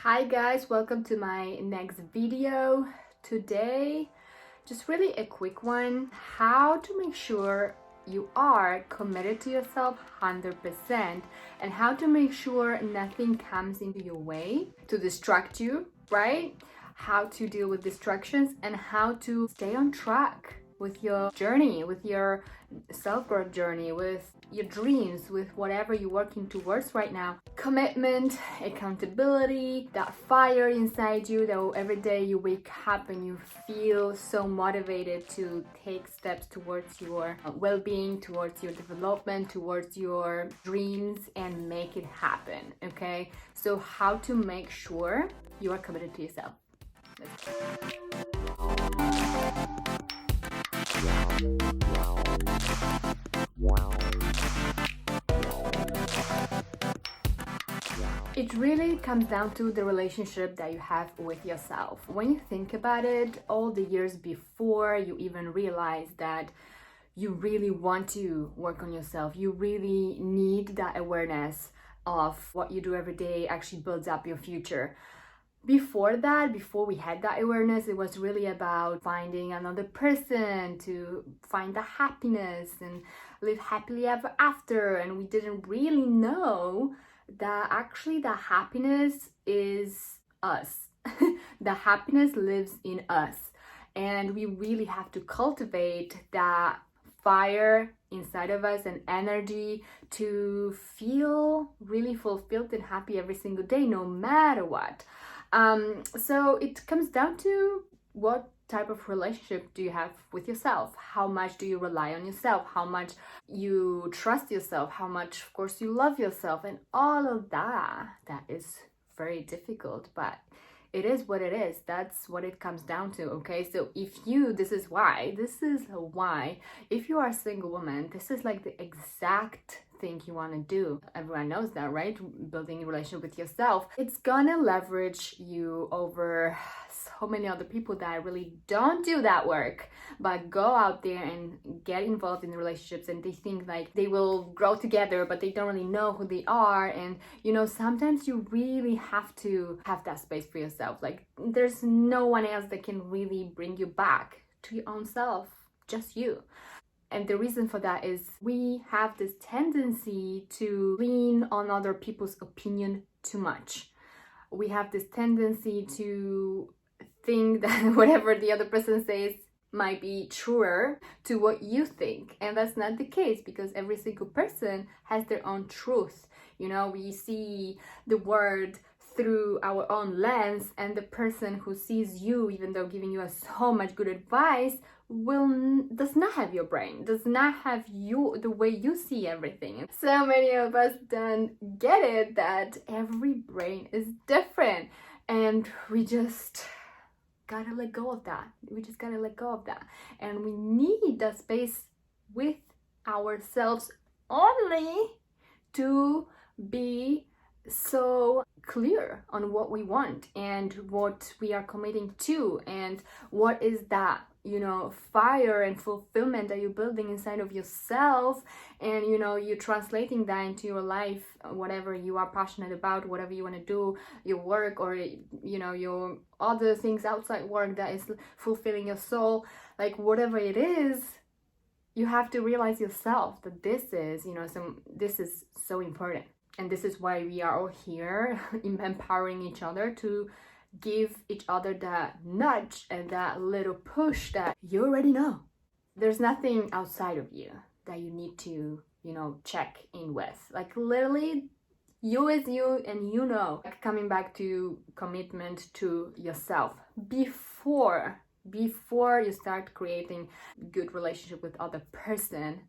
Hi guys, welcome to my next video. Today, just really a quick one, how to make sure you are committed to yourself 100% and how to make sure nothing comes into your way to distract you, right? How to deal with distractions and how to stay on track with your journey, with your self-growth journey, with your dreams, with whatever you're working towards right now. Commitment, accountability, that fire inside you that every day you wake up and you feel so motivated to take steps towards your well-being, towards your development, towards your dreams and make it happen. Okay, so how to make sure you are committed to yourself. Let's go. It really comes down to the relationship that you have with yourself. When you think about it, all the years before you even realize that you really want to work on yourself, you really need that awareness of what you do every day actually builds up your future. Before that, before we had that awareness, it was really about finding another person to find the happiness and live happily ever after. And we didn't really know that actually the happiness is us. The happiness lives in us. And we really have to cultivate that fire inside of us and energy to feel really fulfilled and happy every single day, no matter what. So it comes down to what type of relationship do you have with yourself? How much do you rely on yourself? How much you trust yourself? How much, of course, you love yourself? And all of that, that is very difficult, but it is what it is. That's what it comes down to, okay? So this is why, if you are a single woman, this is like the exact thing you want to do. Everyone knows that, right? Building a relationship with yourself. It's gonna leverage you over so many other people that really don't do that work, but go out there and get involved in relationships and they think like they will grow together, but they don't really know who they are. And sometimes you really have to have that space for yourself. Like there's no one else that can really bring you back to your own self, just you. And the reason for that is we have this tendency to lean on other people's opinion too much. We have this tendency to think that whatever the other person says might be truer to what you think. And that's not the case because every single person has their own truth. We see the world through our own lens, and the person who sees you, even though giving you so much good advice, does not have your brain, does not have you the way you see everything. So many of us don't get it that every brain is different, and we just gotta let go of that. And we need that space with ourselves only to be so clear on what we want and what we are committing to and what is that fire and fulfillment that you're building inside of yourself, and you're translating that into your life, whatever you are passionate about, whatever you want to do, your work, or your other things outside work that is fulfilling your soul, like whatever it is. You have to realize yourself that this is so important. And this is why we are all here, empowering each other to give each other that nudge and that little push that you already know. There's nothing outside of you that you need to, check in with. Like literally, you is you, and like coming back to commitment to yourself before you start creating good relationship with other person.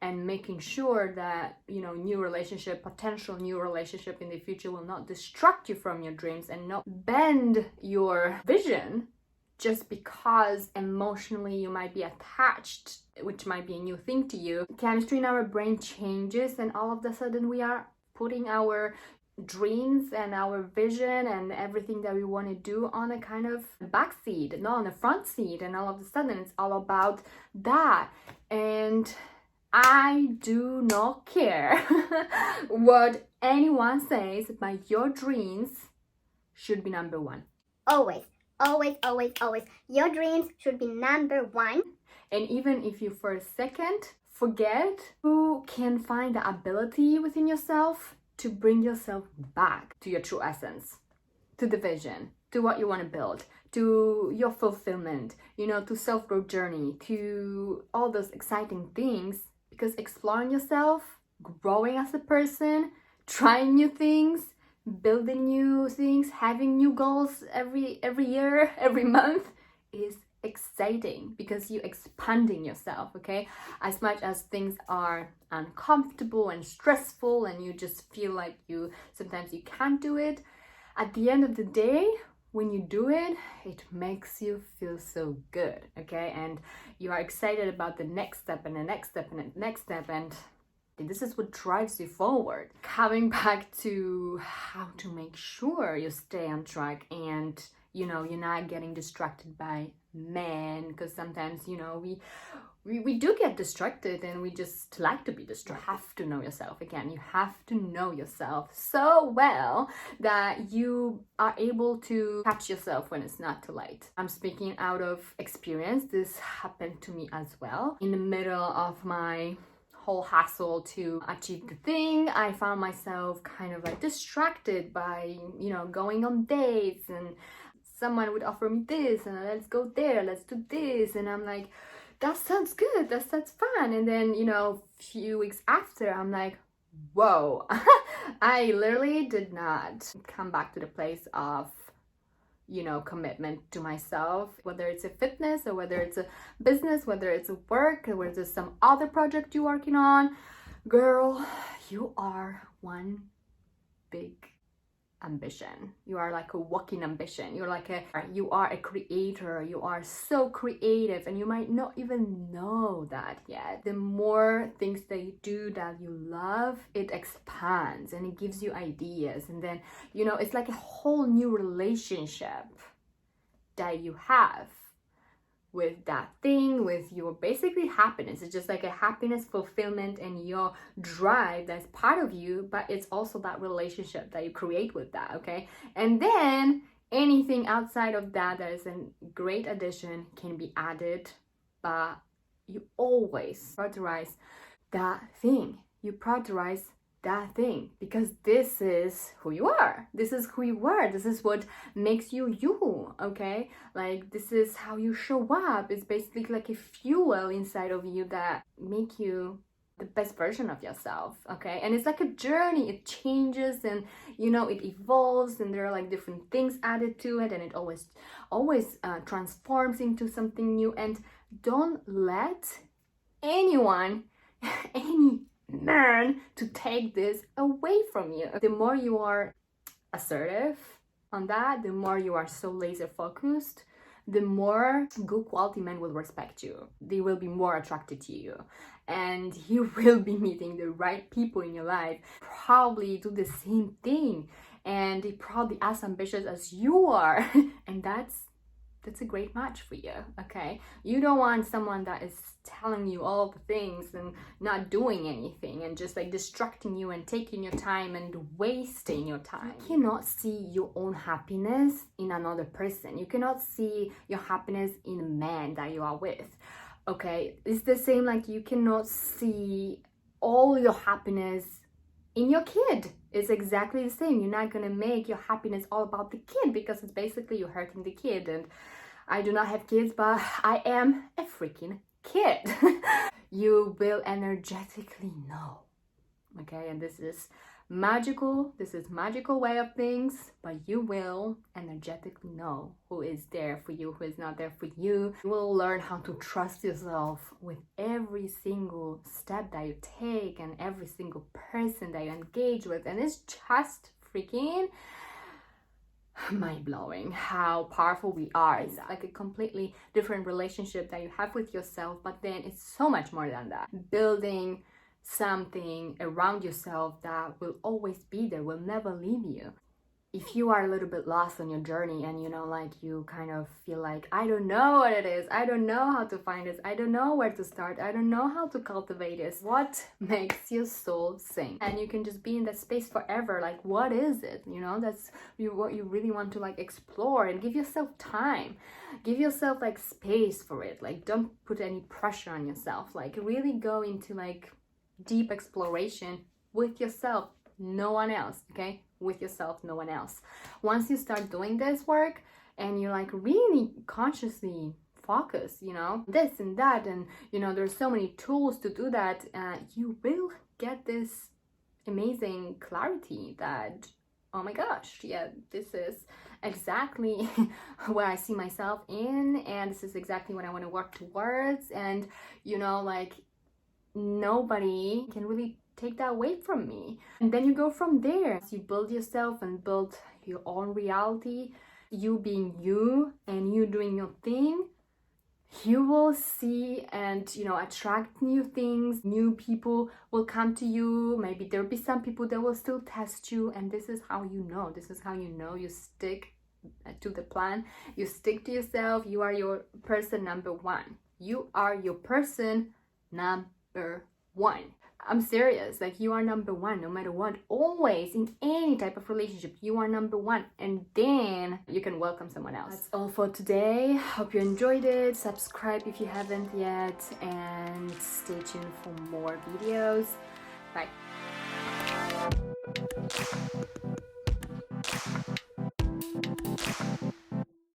And making sure that, potential new relationship in the future will not distract you from your dreams and not bend your vision just because emotionally you might be attached, which might be a new thing to you. Chemistry in our brain changes, and all of a sudden we are putting our dreams and our vision and everything that we want to do on a kind of back seat, not on the front seat. And all of a sudden it's all about that. And I do not care what anyone says, but your dreams should be number one. Always, always, always, always. Your dreams should be number one. And even if you for a second forget, you can find the ability within yourself to bring yourself back to your true essence, to the vision, to what you want to build, to your fulfillment, to self-growth journey, to all those exciting things. Because exploring yourself, growing as a person, trying new things, building new things, having new goals every year, every month is exciting, because you're expanding yourself, okay? As much as things are uncomfortable and stressful and you just feel like sometimes you can't do it, at the end of the day, when you do it, it makes you feel so good, okay? And you are excited about the next step and the next step and the next step, and this is what drives you forward. Coming back to how to make sure you stay on track and you're not getting distracted by men, because sometimes we do get distracted and we just like to be distracted. You have to know yourself. Again, you have to know yourself so well that you are able to catch yourself when it's not too late. I'm speaking out of experience. This happened to me as well. In the middle of my whole hassle to achieve the thing, I found myself kind of like distracted by going on dates, and someone would offer me this and let's go there, let's do this, and I'm like, that sounds good, that sounds fun. And then a few weeks after, I'm like, whoa. I literally did not come back to the place of commitment to myself, whether it's a fitness or whether it's a business, whether it's a work, or whether it's some other project you're working on. Girl, you are one big ambition. You are like a walking ambition. You are a creator. You are so creative, and you might not even know that yet. The more things that you do that you love, it expands and it gives you ideas, and then it's like a whole new relationship that you have with that thing, with your basically happiness. It's just like a happiness, fulfillment, and your drive that's part of you, but it's also that relationship that you create with that, okay? And then anything outside of that is a great addition can be added, but you always prioritize that thing. You prioritize that thing, because this is who you are. This is who you are. This is what makes you you, okay? Like, this is how you show up. It's basically like a fuel inside of you that make you the best version of yourself, okay? And it's like a journey. It changes and it evolves, and there are like different things added to it, and it always transforms into something new. And don't let anyone any man to take this away from you. The more you are assertive on that, the more you are so laser focused, the more good quality men will respect you. They will be more attracted to you, and you will be meeting the right people in your life, probably do the same thing, and they probably as ambitious as you are. And that's a great match for you, okay? You don't want someone that is telling you all the things and not doing anything and just like distracting you and taking your time and wasting your time. You cannot see your own happiness in another person. You cannot see your happiness in a man that you are with, okay? It's the same, like you cannot see all your happiness in your kid. It's exactly the same. You're not gonna make your happiness all about the kid, because it's basically you're hurting the kid. And I do not have kids, but I am a freaking kid. You will energetically know, okay? And this is magical way of things, but you will energetically know who is there for you, who is not there for you. You will learn how to trust yourself with every single step that you take and every single person that you engage with, and it's just freaking mind-blowing how powerful we are. It's like a completely different relationship that you have with yourself, but then it's so much more than that. Building something around yourself that will always be there, will never leave you. if you are a little bit lost on your journey and you know, like you kind of feel like, I don't know what it is, I don't know how to find this, I don't know where to start, I don't know how to cultivate this, what makes your soul sing? And you can just be in that space forever. Like, what is it? You know, that's what you really want to like explore, and give yourself time, give yourself like space for it. Like, don't put any pressure on yourself. Like, really go into like deep exploration with yourself, no one else. Okay, with yourself, no one else. Once you start doing this work and you like really consciously focus, you know, this and that, and you know, there's so many tools to do that, you will get this amazing clarity that, oh my gosh, yeah, this is exactly where I see myself in, and this is exactly what I want to work towards. And you know, like, nobody can really take that away from me. And then you go from there. You build yourself and build your own reality, you being you and you doing your thing. You will see and, you know, attract new things. New people will come to you. Maybe there'll be some people that will still test you, and this is how you know. This is how you know you stick to the plan, you stick to yourself. You are your person number one. You are your person number one. I'm serious. Like, you are number one no matter what. Always, in any type of relationship, you are number one, and then you can welcome someone else. That's all for today. Hope you enjoyed it. Subscribe if you haven't yet, and stay tuned for more videos. Bye.